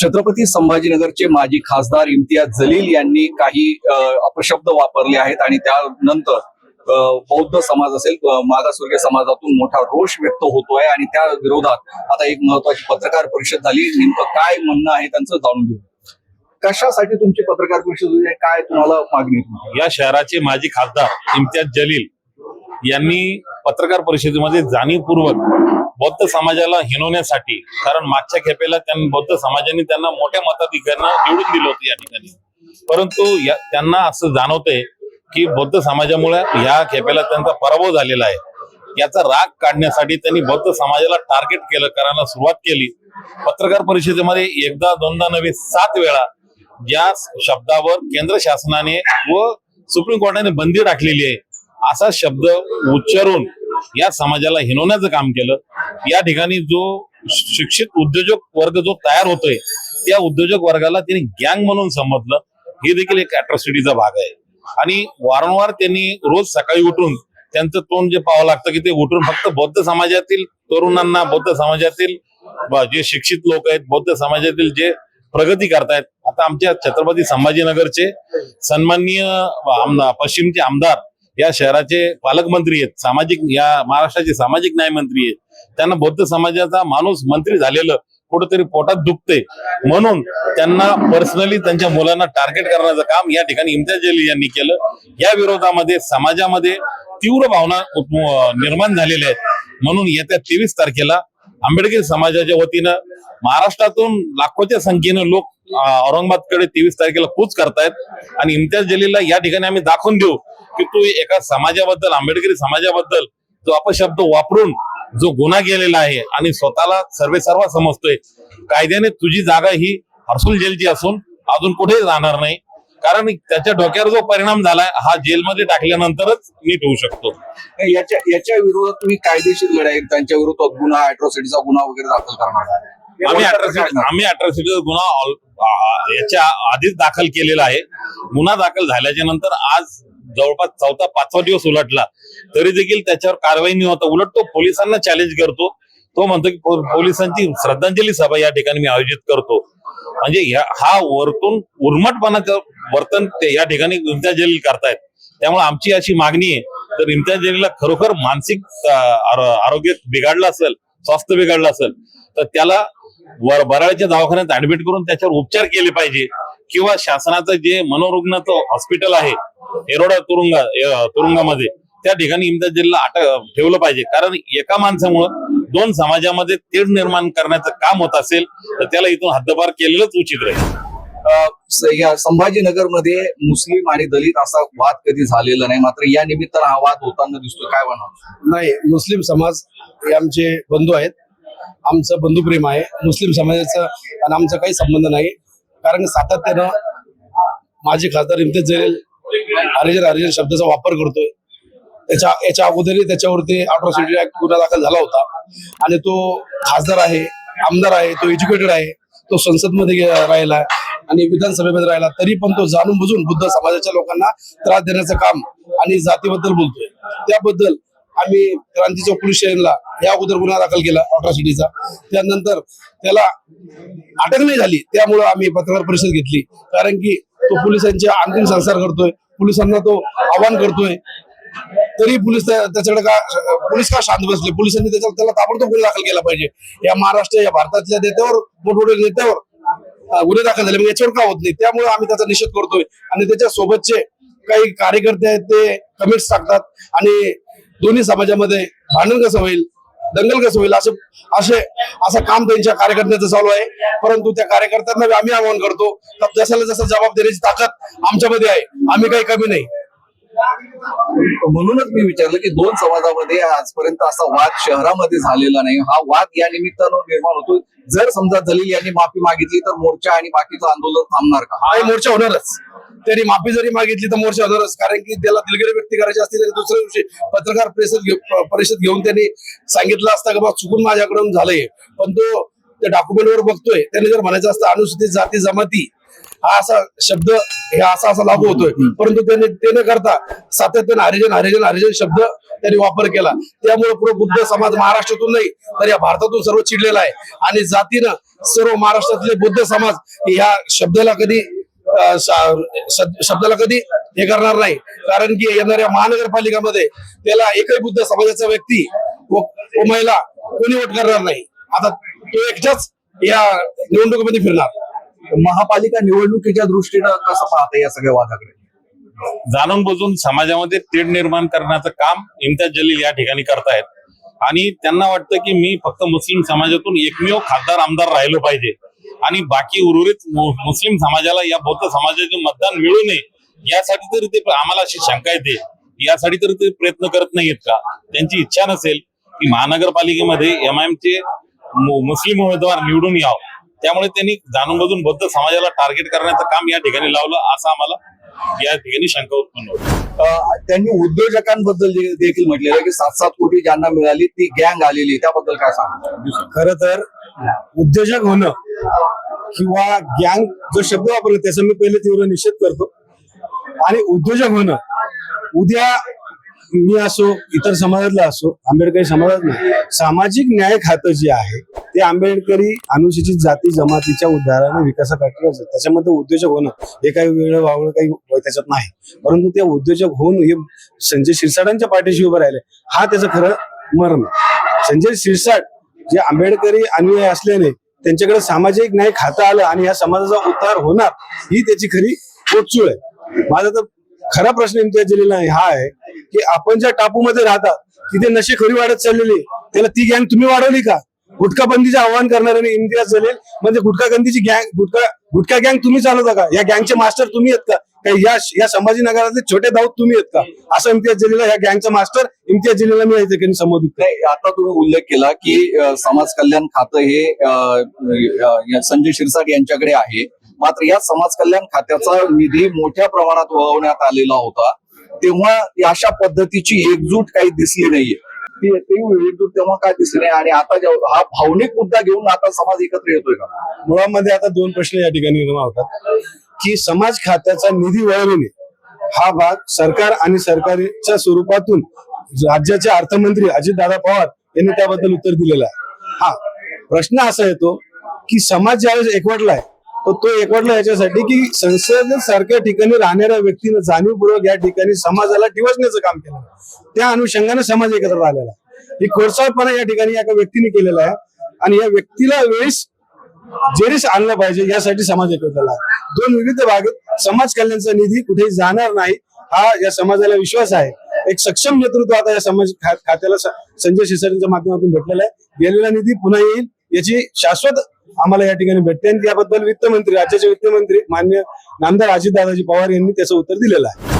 छत्रपती संभाजीनगरचे माजी खासदार इम्तियाज जलील यांनी काही अपशब्द वापरले आहेत आणि त्यानंतर बौद्ध समाज असेल मागासवर्गीय समाजातून मोठा रोष व्यक्त होतोय आणि त्या विरोधात आता एक महत्वाची पत्रकार परिषद झाली। नेमकं काय म्हणणं आहे त्यांचं जाणून घेऊ। कशासाठी तुमची पत्रकार परिषद होती, काय तुम्हाला मागणी? या शहराचे माजी खासदार इम्तियाज जलील यांनी पत्रकार परिषदेमध्ये जाणीवपूर्वक बौद्ध समाजाला हिणवण्यासाठी, कारण मागच्या खेपेला बौद्ध समाजाने त्यांना मोठ्या मताधिक्यानं निवडून दिलं होतं या ठिकाणी, परंतु त्यांना असं जाणवतंय की बौद्ध समाजामुळे या खेपेला त्यांचा पराभव झालेला आहे। याचा राग काढण्यासाठी त्यांनी बौद्ध समाजाला टार्गेट करायला सुरुवात केली। पत्रकार परिषदेमध्ये एकदा दोनदा नव्हे 7 वेळा ज्या शब्दावर केंद्र शासनाने व सुप्रीम कोर्टाने बंदी टाकलेली आहे असा शब्द उच्चारून या समाजाला हिणवण्याचं काम केलं। या ठिकाणी जो शिक्षित उद्योजक वर्ग जो तयार होतोय त्या उद्योजक वर्गाला त्यांनी गँग म्हणून संबोधलं, हे देखील एक अॅट्रॉसिटीचा भाग आहे। आणि वारंवार त्यांनी रोज सकाळी उठून त्यांचं तोंड जे पाहावं लागतं की ते उठून फक्त बौद्ध समाजातील तरुणांना, बौद्ध समाजातील जे शिक्षित लोक आहेत, बौद्ध समाजातील जे प्रगती करतायत, आता आमच्या छत्रपती संभाजीनगरचे सन्माननीय पश्चिमचे आमदार या शहराचे पालकमंत्री आहेत, सामाजिक या महाराष्ट्राचे सामाजिक न्याय मंत्री आहेत, त्यांना बौद्ध समाजाचा माणूस मंत्री झालेलं कुठेतरी पोटात दुखते, म्हणून त्यांना पर्सनली त्यांच्या मुलांना टार्गेट करण्याचं काम या ठिकाणी इम्तियाज जलील यांनी केलं। या विरोधामध्ये समाजामध्ये तीव्र भावना निर्माण झालेल्या आहेत। म्हणून येत्या 23 तारखेला आंबेडकरी समाजाच्या वतीनं महाराष्ट्रातून लाखोच्या संख्येनं लोक औरंगाबादकडे 23 तारखेला कूच करतायत आणि इम्तियाज जलीलला या ठिकाणी आम्ही दाखवून देऊ की तू एका समाजाबद्दल, आंबेडकरी समाजाबद्दल जो अपशब्द वापरून जो गुन्हा केलेला आहे आणि स्वतःला सर्वेसर्वा समजतोय, कायद्याने तुझी जागा ही हर्सुल जेलची असून अजून कुठेही जाणार नाही, कारण त्याच्या डोक्यावर जो परिणाम झालाय हा जेलमध्ये टाकल्यानंतरच नीट होऊ शकतो। याच्या विरोधात तुम्ही कायदेशीर लढाई, त्यांच्या विरोधात गुन्हा, अॅट्रॉसिटीचा गुन्हा वगैरे दाखल करणार? आम्ही अॅट्रॉसिटीचा गुन्हा याच्या आधीच दाखल केलेला आहे। गुन्हा दाखल झाल्याच्या नंतर आज जवळपास 4था-5वा दिवस उलटला तरी देखील त्याच्यावर कारवाई नाही होता। उलट तो पोलिसांना चॅलेंज करतो, तो म्हणतो की पोलिसांची श्रद्धांजली सभा या ठिकाणी मी आयोजित करतो। म्हणजे हा वरतून उर्मटपणाचं वर्तन ते या ठिकाणी इम्तियाज जलील करतायत। त्यामुळे आमची अशी मागणी आहे, तर इम्तियाज जलीलला खरोखर मानसिक आरोग्य बिघडलं असेल, स्वास्थ्य बिघडलं असेल तर त्याला बराळच्या दवाखान्यात ऍडमिट करून त्याच्यावर उपचार केले पाहिजे, किंवा शासनाचं जे मनोरुग्णाचं हॉस्पिटल आहे येरोडा तुरुंगामध्ये त्या ठिकाणी इम्तियाज जलीलला ठेवलं पाहिजे। कारण एका माणसामुळे 2 समाजामध्ये तेढ निर्माण करण्याचं काम होत असेल तर त्याला इथून हद्दपार केलेलंच उचित राहील। या संभाजीनगरमध्ये मुस्लिम आणि दलित असा वाद कधी झालेला नाही, मात्र या निमित्तानं हा वाद होताना दिसतो, काय म्हणा? नाही, मुस्लिम समाज हे आमचे बंधू आहेत, आमचं बंधुप्रेम आहे। मुस्लिम समाजाचं आणि आमचा काही संबंध नाही, कारण सातत्यानं माजी खासदार इम्तियाज जलील हरिजन शब्दाचा वापर करतोय। याच्या अगोदरही त्याच्यावरती अॅट्रॉसिटी ऍक्ट गुन्हा दाखल झाला होता आणि तो खासदार आहे, आमदार आहे, तो एज्युकेटेड आहे, तो संसदमध्ये राहिला आणि विधानसभेमध्ये राहिला, तरी पण तो जाणून बुजून बुद्ध समाजाच्या लोकांना त्रास देण्याचं काम आणि जातीबद्दल बोलतोय। त्याबद्दल आम्ही क्रांती चौक पोलीस स्टेशनला या अगोदर गुन्हा दाखल केला अॅट्रॉसिटीचा, त्यानंतर त्याला अटक नाही झाली, त्यामुळे आम्ही पत्रकार परिषद घेतली, कारण की तो पोलिसांचे अंतिम संस्कार करतोय, पोलिसांना तो आव्हान करतोय, तरी पोलीस का शांत बसले? पोलिसांनी त्याला ताबडतोब गुन्हा दाखल केला पाहिजे। या महाराष्ट्र, या भारतातल्या नेत्यावर, मोठमोठ्या नेत्यावर गुन्हे दाखल झाले, मग याच्यावर का होत नाही? त्यामुळे आम्ही त्याचा निषेध करतोय आणि त्याच्या सोबतचे काही कार्यकर्ते आहेत ते कमेंट्स टाकतात आणि दोन्ही समाजामध्ये भांडण कसं होईल, दंगल कसं होईल, असं काम त्यांच्या कार्यकर्त्यांचं चालू आहे। परंतु त्या कार्यकर्त्यांना आम्ही आवाहन करतो तर जसाला जसा जबाब देण्याची ताकद आमच्यामध्ये आहे, आम्ही काही कमी नाही। म्हणूनच मी विचारलं की 2 समाजामध्ये आजपर्यंत असा वाद शहरामध्ये झालेला नाही, हा वाद या निमित्तानं निर्माण होतो। जर समजा जलील यांनी माफी मागितली तर मोर्चा आणि बाकीचं आंदोलन थांबणार का? हा मोर्चा होणारच, त्यांनी माफी जरी मागितली तर मोर्चा होणारच, कारण की त्याला दिलगिरी व्यक्त करायची असते तरी दुसऱ्या दिवशी पत्रकार परिषद घेऊन त्यांनी सांगितलं असतं की बा चुकून माझ्याकडून झालंय, पण तो त्या डॉक्युमेंटवर बघतोय, त्यांनी जर म्हणायचं असतं अनुसूचित जाती जमाती हा असा शब्द हे असा लागू होतोय, परंतु ते न करता सातत्यानं हरिजन शब्द त्यांनी वापर केला. त्यामुळे पूर्ण बुद्ध समाज महाराष्ट्रातून नाही तर या भारतातून सर्व चिडलेला आहे आणि जातीनं सर्व महाराष्ट्रातले बुद्ध समाज ह्या शब्दाला कधी हे करणार नाही. कारण की येणाऱ्या महानगरपालिकामध्ये त्याला एकही बुद्ध समाजाचा व्यक्ती व महिला कोणी वोट करणार नाही. आता तो एकटाच या निवडणुकीमध्ये फिरणार. महापालिका निवडणुकीच्या दृष्टीनं कसं पाहता या सगळ्या वादाकडे? जाणून बुजून समाजामध्ये तेढ निर्माण करण्याचं काम इम्तियाज जलील या ठिकाणी करतायत आणि त्यांना वाटतं की मी फक्त मुस्लिम समाजातून एकमेव खासदार आमदार राहिलो पाहिजे आणि बाकी उर्वरित मुस्लिम समाजाला या बौद्ध समाजाचे मतदान मिळू नये यासाठी तरी ते आम्हाला अशी शंका येते. यासाठी तरी ते प्रयत्न करत नाहीयेत का? त्यांची इच्छा नसेल की महानगरपालिकेमध्ये MIM चे मुस्लिम उमेदवार निवडून यावं, त्यामुळे त्यांनी जाणून बुजून बौद्ध समाजाला टार्गेट करण्याचं काम या ठिकाणी लावलं असं आम्हाला या ठिकाणी शंका उत्पन्न होती. त्यांनी उद्योजकांबद्दल देखील म्हटलेलं आहे की 7-7 कोटी ज्यांना मिळाली ती गँग आलेली, त्याबद्दल काय सांगतो? खर तर उद्योजक होणं किंवा गँग जो शब्द वापरला त्याचा मी पहिले तीव्र निषेध करतो. आणि उद्योजक होणं, उद्या मी असो इतर समाजातला असो, आंबेडकरी समाजात नाही, सामाजिक न्याय खातं जे आहे ते आंबेडकरी अनुसूचित जाती जमातीच्या उद्धाराने विकासासाठी असतं. त्याच्यामध्ये उद्योजक होणं हे काही वेगळं वावळं काही त्याच्यात नाही. परंतु ते उद्योजक होऊन हे संजय शिरसाटांच्या पाठीशी उभं राहिले हा त्याचं खरं मर्म. संजय शिरसाट जे आंबेडकरी अनुयायी असल्याने त्यांच्याकडे सामाजिक न्याय खातं आलं आणि या समाजाचा उद्धार होणार ही त्याची खरी पोटचूळ आहे. माझा तर खरा प्रश्न इम्तियाज जलील हा आहे की आपण ज्या टापूमध्ये राहतात तिथे नशेखोरी वाढत चाललेली, त्याला ती गँग तुम्ही वाढवली का? गुटखा बंदीचे आव्हान करणाऱ्याने इम्तियाज जलील म्हणजे गुटखा गँग तुम्ही चालवता का? या गँगचे मास्टर तुम्ही आहेत का? या संभाजीनगरातले छोटे दाऊद तुम्ही आहेत का? असं इम्तियाज जलील या गँगचा मास्टर इम्तियाज जलीलला मी याच्या संबोधित नाही, आता तुम्ही उल्लेख केला की समाज कल्याण खातं हे संजय शिरसाट यांच्याकडे आहे. मात्र या समाज कल्याण खात्याचा निधी मोठ्या प्रमाणात वळवण्यात आलेला होता, तेव्हा अशा पद्धतीची एकजूट काही दिसली नाहीये. ती एकजूट तेव्हा काय दिसली नाही आणि आता हा भावनिक मुद्दा घेऊन आता समाज एकत्र येतोय का? मुळामध्ये आता दोन प्रश्न या ठिकाणी निर्माण होतात की समाज खात्याचा निधी वळविणे हा भाग सरकार आणि सरकारच्या स्वरूपातून राज्याचे अर्थमंत्री अजितदादा पवार यांनी त्याबद्दल उत्तर दिलेलं आहे. हा प्रश्न असा येतो की समाज ज्यावेळेस एकवटलाय तो एकवटला याच्यासाठी की संसद सारख्या ठिकाणी राहणाऱ्या व्यक्तीनं जाणीवपूर्वक या ठिकाणी समाजाला डिवचण्याचं काम केलं. त्या अनुषंगाने समाज एकत्र आलेला ही खोडसाळपणा या ठिकाणी एका व्यक्तीने केलेला आहे आणि या व्यक्तीला वेळेस जेरीस आणलं पाहिजे यासाठी समाज एकवटलेला आहे. दोन विविध भागात समाज कल्याणचा निधी कुठेही जाणार नाही हा या समाजाला विश्वास आहे. एक सक्षम नेतृत्व आता या समाज खात्याला संजय शिरसाटांच्या माध्यमातून भेटलेला आहे. गेलेला निधी पुन्हा येईल याची शाश्वत आम्हाला या ठिकाणी भेटते आणि त्याबद्दल वित्तमंत्री राज्याचे वित्तमंत्री माननीय नामदार अजितदादाजी पवार यांनी त्याचं उत्तर दिलेलं आहे.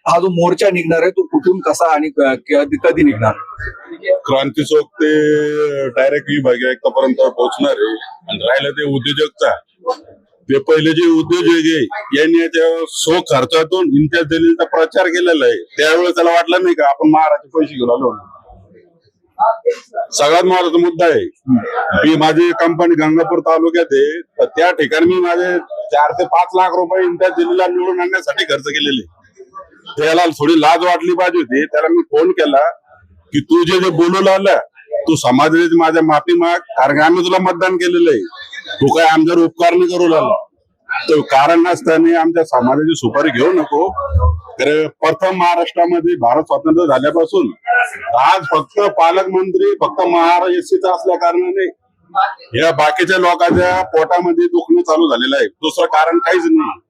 हा जो मोर्चा निघणार आहे तो कुठून कसा आणि कधी निघणार? क्रांती चौक ते डायरेक्ट विभागीय आयुक्तापर्यंत पोहोचणार आहे. आणि राहिलं ते उद्योजकचा, ते पहिले जे उद्योजक आहे यांनी त्या सो खर्चातून इम्तियाज जलीलचा प्रचार केलेला आहे. त्यावेळेस त्याला वाटलं नाही का आपण महाराष्ट्र पैसे घेऊन आलो. सगळ्यात महत्वाचा मुद्दा आहे की माझी कंपनी गंगापूर तालुक्यात आहे, तर त्या ठिकाणी मी माझे 4 ते 5 लाख रुपये इम्तियाज जलीलला निवडून आणण्यासाठी खर्च केलेले. त्याला थोडी लाज वाटली पाहिजे होती. त्याला मी फोन केला की तू जे बोलू लागला तू समाजाची माझ्या माफी माग, कारण आम्ही तुला मतदान केलेलं आहे, तू काय आमच्यावर उपकार नाही करू लागला. तर कारण नसताना आमच्या समाजाची सुपारी घेऊ नको. तर प्रथम महाराष्ट्रामध्ये भारत स्वतंत्र झाल्यापासून आज फक्त पालकमंत्री फक्त महाराष्ट्राचा असल्या कारणाने या बाकीच्या लोकांच्या पोटामध्ये दुखणं चालू झालेलं आहे. दुसरं कारण काहीच नाही.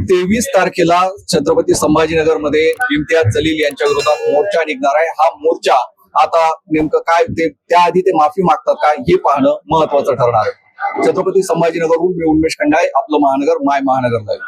23 तारखेला छत्रपती संभाजीनगर मध्ये इम्तियाज जलील यांच्या विरोधात मोर्चा निघणार आहे. हा मोर्चा आता नेमकं काय ते त्याआधी ते माफी मागतात काय हे पाहणं महत्वाचं ठरणार आहे. छत्रपती संभाजीनगरहून मी उन्मेष खंडाळे, आपलं महानगर माय महानगर लाईव्ह.